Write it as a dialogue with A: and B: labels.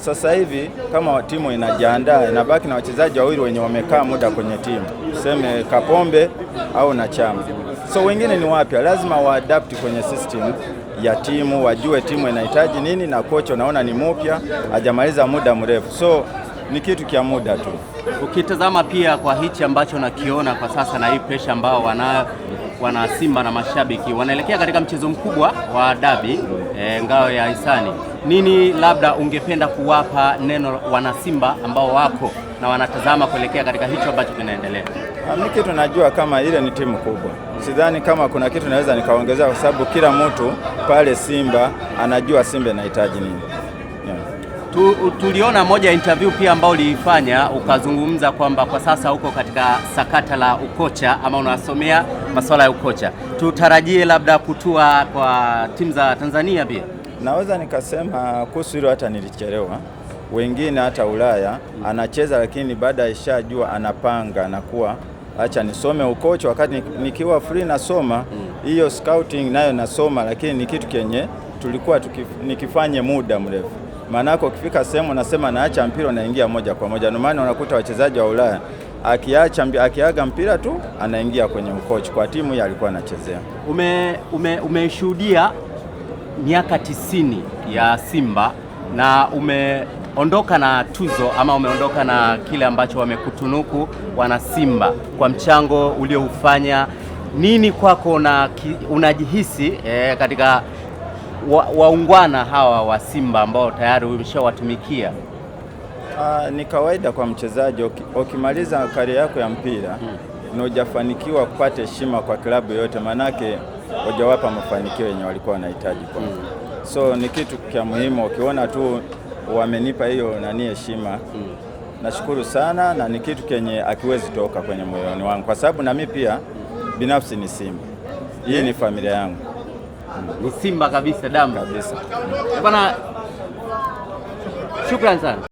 A: Sasa hivi kama timu inajiandaa, inabaki na wachezaji wawili wenye wamekaa muda kwenye timu, tuseme Kapombe au na Chama. So wengine ni wapya, lazima waadapti kwenye system ya timu, wajue timu inahitaji nini, na kocha unaona ni mpya, hajamaliza muda mrefu, so ni kitu kia muda tu.
B: Ukitazama pia kwa hichi ambacho nakiona kwa sasa na hii pressure ambao wana Simba na mashabiki wanaelekea katika mchezo mkubwa wa dabi ngao ya hisani, nini labda ungependa kuwapa neno wana Simba ambao wako na wanatazama kuelekea katika hicho ambacho kinaendelea?
A: Mimi kitu najua kama ile ni timu kubwa, sidhani kama kuna kitu naweza nikaongezea, kwa sababu kila mtu pale Simba anajua Simba inahitaji nini.
B: Tuliona moja interview pia ambao uliifanya ukazungumza kwamba kwa sasa uko katika sakata la ukocha ama unasomea masuala ya ukocha. Tutarajie labda kutua kwa timu za Tanzania pia?
A: Naweza nikasema kuhusu hilo, hata nilichelewa. Wengine hata Ulaya anacheza, lakini baada ya ishajua anapanga na kuwa acha nisome ukocha, wakati nikiwa free nasoma hiyo scouting nayo nasoma, lakini ni kitu kenye tulikuwa nikifanye muda mrefu. Maanako ukifika sehemu unasema naacha mpira unaingia moja kwa moja. Ndio maana unakuta wachezaji wa Ulaya akiaga mpira tu anaingia kwenye ukocha kwa timu ya alikuwa anachezea.
B: Umeshuhudia miaka 90 ya Simba na umeondoka na tuzo ama umeondoka na kile ambacho wamekutunuku wana Simba kwa mchango ulioufanya. Nini kwako na unajihisi katika waungwana hawa wa Simba ambao tayari umeshawatumikia?
A: Ni kawaida kwa mchezaji, ukimaliza karia yako ya mpira na hujafanikiwa kupata heshima kwa klabu yote, manake hujawapa mafanikio yenye walikuwa wanahitaji kwa. So ni kitu kia muhimu, ukiona tu wamenipa hiyo heshima, nashukuru sana, na ni kitu kenye akiwezi toka kwenye moyoni wangu, kwa sababu na mimi pia binafsi ni Simba. Hii ni familia yangu.
B: Ni Simba kabisa, damu
A: kabisa.
B: Bwana, shukrani sana.